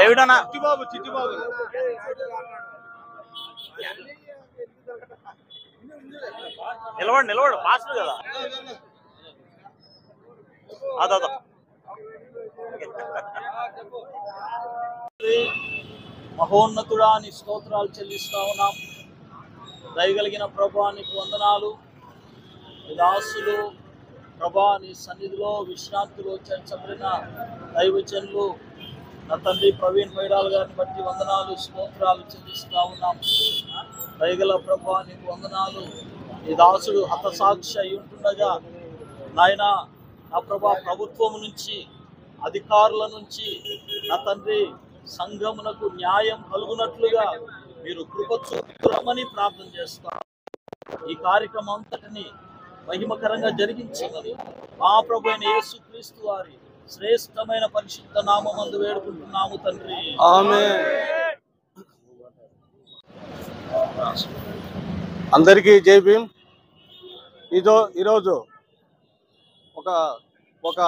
ఏమిటన్నా నిలబడు పాస్టర్ కదా అదా మహోన్నతుడా నీ స్తోత్రాలు చెల్లిస్తా ఉన్నాం. దయగలిగిన ప్రభా నీకు వందనాలు. దాసులు ప్రభా నీ సన్నిధిలో విశ్రాంతిలో చేర్చబడిన దైవజనులు నా తండ్రి ప్రవీణ్ వైరాల్ గారిని బట్టి వందనాలు స్తోత్రాలు చెల్లిస్తా ఉన్నాం. దయగల ప్రభా నీకు వందనాలు. ఈ దాసుడు హతసాక్షి అయి ఉంటుండగా నాయన నా ప్రభా ప్రభుత్వం నుంచి అధికారుల నుంచి నా తండ్రి సంఘమునకు న్యాయం కలుగునట్లుగా మీరు కృప చూపురమని ప్రార్థన చేస్తాను. ఈ కార్యక్రమం అంతటిని మహిమకరంగా జరిగించమని మా ప్రభు అయిన యేసుక్రీస్తు వారి శ్రేష్టమైన పరిశుద్ధ నామమందు వేడుకుంటున్నాము తండ్రి. ఆమేన్. అందరికీ జై భీమ్. ఈరోజు ఒక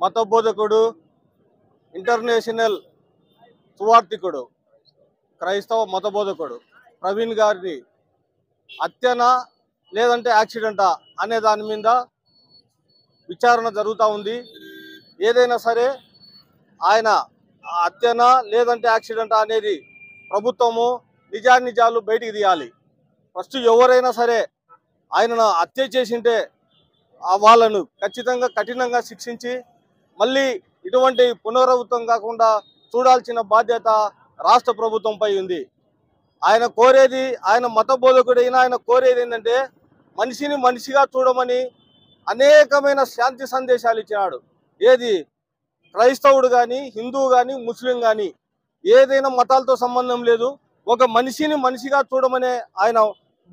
మత బోధకుడు, ఇంటర్నేషనల్ సువార్థికుడు, క్రైస్తవ మత బోధకుడు ప్రవీణ్ గారిని హత్యనా లేదంటే యాక్సిడెంటా అనే దాని మీద విచారణ జరుగుతూ ఉంది. ఏదైనా సరే ఆయన హత్యనా లేదంటే యాక్సిడెంటా అనేది ప్రభుత్వము నిజాలు బయటికి తీయాలి. ఫస్ట్ ఎవరైనా సరే ఆయనను హత్య చేసింటే వాళ్ళను ఖచ్చితంగా కఠినంగా శిక్షించి మళ్ళీ ఇటువంటి పునరావృతం కాకుండా చూడాల్సిన బాధ్యత రాష్ట్ర ప్రభుత్వంపై ఉంది. ఆయన కోరేది, ఆయన మత బోధకుడైనా ఆయన కోరేది ఏంటంటే మనిషిని మనిషిగా చూడమని అనేకమైన శాంతి సందేశాలు ఇచ్చినాడు. ఏది క్రైస్తవుడు కానీ, హిందువు కానీ, ముస్లిం కానీ, ఏదైనా మతాలతో సంబంధం లేదు, ఒక మనిషిని మనిషిగా చూడమనే ఆయన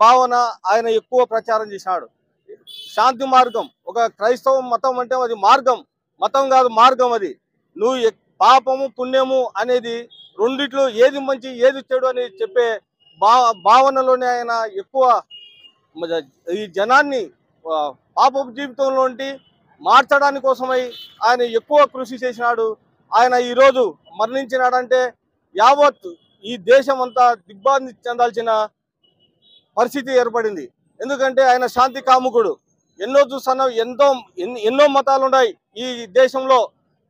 భావన ఆయన ఎక్కువ ప్రచారం చేశాడు. శాంతి మార్గం, ఒక క్రైస్తవ మతం అంటే అది మార్గం, మతం కాదు మార్గం. అది నువ్వు పాపము పుణ్యము అనేది రెండిట్లో ఏది మంచి ఏది చెడు అని చెప్పే భావనలోనే ఆయన ఎక్కువ ఈ జనాన్ని పాపపు జీవితంలో మార్చడానికి కోసమై ఆయన ఎక్కువ కృషి చేసినాడు. ఆయన ఈరోజు మరణించినాడంటే యావత్ ఈ దేశం అంతా దిగ్భ్రాంతి చెందాల్సిన పరిస్థితి ఏర్పడింది. ఎందుకంటే ఆయన శాంతి కాముకుడు. ఎన్నో చూస్తున్నాం, ఎన్నో మతాలు ఉన్నాయి ఈ దేశంలో,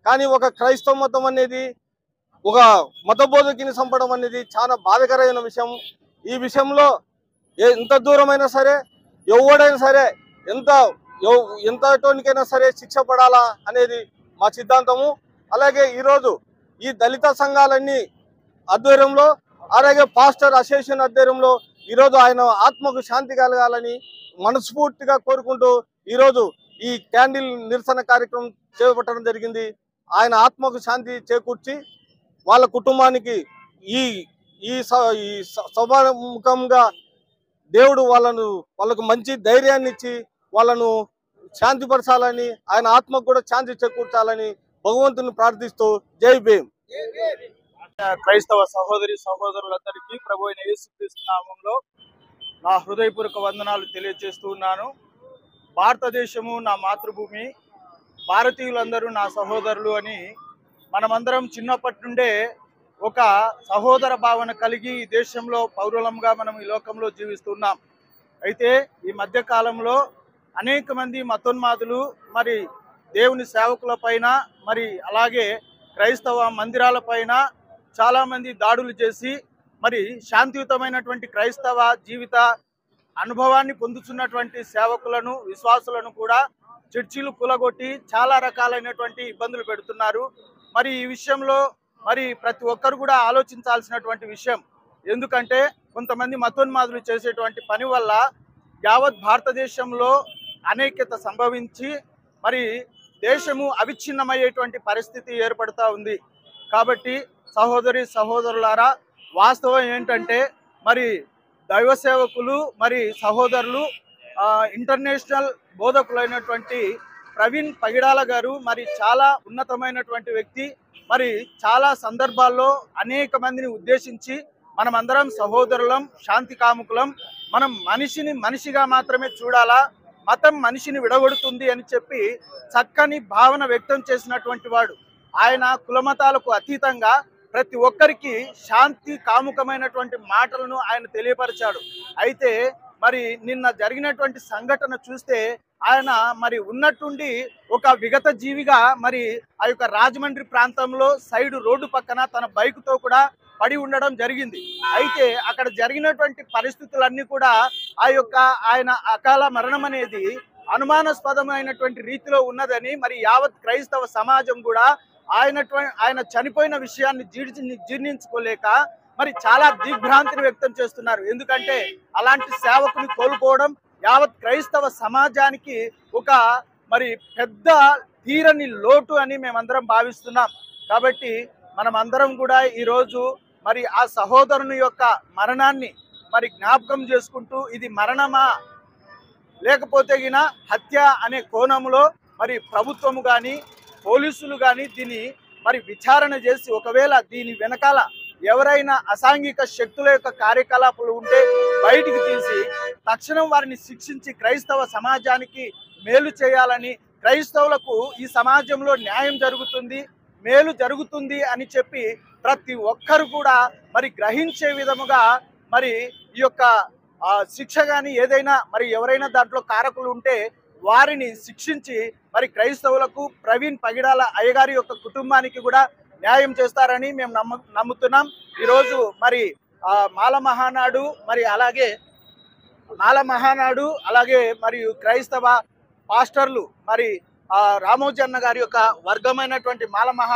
కానీ ఒక క్రైస్తవ మతం అనేది, ఒక మత బోధకుని చంపడం అనేది చాలా బాధాకరమైన విషయం. ఈ విషయంలో ఎంత దూరమైనా సరే, ఎవడైనా సరే, ఎంతటోనికైనా సరే శిక్ష పడాలా అనేది మా సిద్ధాంతము. అలాగే ఈరోజు ఈ దళిత సంఘాలన్నీ ఆధ్వర్యంలో, అలాగే పాస్టర్ అసోసియేషన్ ఆధ్వర్యంలో ఈరోజు ఆయన ఆత్మకు శాంతి కలగాలని మనస్ఫూర్తిగా కోరుకుంటూ ఈరోజు ఈ క్యాండిల్ నిరసన కార్యక్రమం చేపట్టడం జరిగింది. ఆయన ఆత్మకు శాంతి చేకూర్చి వాళ్ళ కుటుంబానికి ఈ సభాముఖంగా దేవుడు వాళ్ళకు మంచి ధైర్యాన్ని ఇచ్చి వాళ్ళను శాంతిపరచాలని, ఆయన ఆత్మకు కూడా శాంతి చేకూర్చాలని భగవంతుని ప్రార్థిస్తూ జై భీమ్. క్రైస్తవ సహోదరి సహోదరులందరికీ ప్రభు అయిన యేసుక్రీస్తు నామంలో నా హృదయపూర్వక వందనాలు తెలియజేస్తూ ఉన్నాను. భారతదేశము నా మాతృభూమి, భారతీయులందరూ నా సహోదరులు అని మనమందరం చిన్నప్పటి నుండే ఒక సహోదర భావన కలిగి ఈ దేశంలో పౌరులంగా మనం ఈ లోకంలో జీవిస్తున్నాం. అయితే ఈ మధ్య కాలంలో అనేక మంది మతోన్మాదులు మరి దేవుని సేవకుల పైన, మరి అలాగే క్రైస్తవ మందిరాల పైన చాలామంది దాడులు చేసి మరి శాంతియుతమైనటువంటి క్రైస్తవ జీవిత అనుభవాన్ని పొందుతున్నటువంటి సేవకులను, విశ్వాసులను కూడా చర్చిలు కూలగొట్టి చాలా రకాలైనటువంటి ఇబ్బందులు పెడుతున్నారు. మరి ఈ విషయంలో మరి ప్రతి ఒక్కరు కూడా ఆలోచించాల్సినటువంటి విషయం. ఎందుకంటే కొంతమంది మతోన్మాదులు చేసేటువంటి పని వల్ల యావత్ భారతదేశంలో అనేకత సంభవించి మరి దేశము అవిచ్ఛిన్నమయ్యేటువంటి పరిస్థితి ఏర్పడుతూ ఉంది. కాబట్టి సహోదరి సహోదరులారా, వాస్తవం ఏంటంటే మరి దైవ సేవకులు మరి సహోదరులు ఇంటర్నేషనల్ బోధకులైనటువంటి ప్రవీణ్ పగిడాల గారు మరి చాలా ఉన్నతమైనటువంటి వ్యక్తి. మరి చాలా సందర్భాల్లో అనేక మందిని ఉద్దేశించి మనమందరం సహోదరులం, శాంతి కాముకులం, మనం మనిషిని మనిషిగా మాత్రమే చూడాలా, మతం మనిషిని విడగొడుతుంది అని చెప్పి చక్కని భావన వ్యక్తం చేసినటువంటి వాడు. ఆయన కులమతాలకు అతీతంగా ప్రతి ఒక్కరికి శాంతి కాముకమైనటువంటి మాటలను ఆయన తెలియపరిచాడు. అయితే మరి నిన్న జరిగినటువంటి సంఘటన చూస్తే ఆయన మరి ఉన్నట్టుండి ఒక విగత జీవిగా మరి ఆ యొక్క రాజమండ్రి ప్రాంతంలో సైడ్ రోడ్డు పక్కన తన బైక్తో కూడా పడి ఉండడం జరిగింది. అయితే అక్కడ జరిగినటువంటి పరిస్థితులన్నీ కూడా ఆయన అకాల మరణం అనేది అనుమానాస్పదమైనటువంటి రీతిలో ఉన్నదని మరి యావత్ క్రైస్తవ సమాజం కూడా ఆయన చనిపోయిన విషయాన్ని జీర్ణించుకోలేక మరి చాలా దిగ్భ్రాంతిని వ్యక్తం చేస్తున్నారు. ఎందుకంటే అలాంటి సేవకుని కోల్పోవడం యావత్ క్రైస్తవ సమాజానికి ఒక మరి పెద్ద తీరని లోటు అని మేమందరం భావిస్తున్నాం. కాబట్టి మనమందరం కూడా ఈరోజు మరి ఆ సహోదరుని యొక్క మరణాన్ని మరి జ్ఞాపకం చేసుకుంటూ ఇది మరణమా లేకపోతే గిన హత్య అనే కోణంలో మరి ప్రభుత్వము కానీ పోలీసులు కానీ దీన్ని మరి విచారణ చేసి ఒకవేళ దీని వెనకాల ఎవరైనా అసాంఘిక శక్తుల యొక్క కార్యకలాపాలు ఉంటే బయటికి తీసి తక్షణం వారిని శిక్షించి క్రైస్తవ సమాజానికి మేలు చేయాలని, క్రైస్తవులకు ఈ సమాజంలో న్యాయం జరుగుతుంది, మేలు జరుగుతుంది అని చెప్పి ప్రతి ఒక్కరు కూడా మరి గ్రహించే విధముగా మరి ఈ యొక్క శిక్ష కానీ ఏదైనా మరి ఎవరైనా దాంట్లో కారకులు ఉంటే వారిని శిక్షించి మరి క్రైస్తవులకు ప్రవీణ్ పగిడాల అయ్యగారి యొక్క కుటుంబానికి కూడా న్యాయం చేస్తారని మేము నమ్ముతున్నాం. ఈరోజు మరి మాల మహానాడు అలాగే మరియు క్రైస్తవ పాస్టర్లు మరి రామోజీ అన్న గారి యొక్క వర్గమైనటువంటి మాల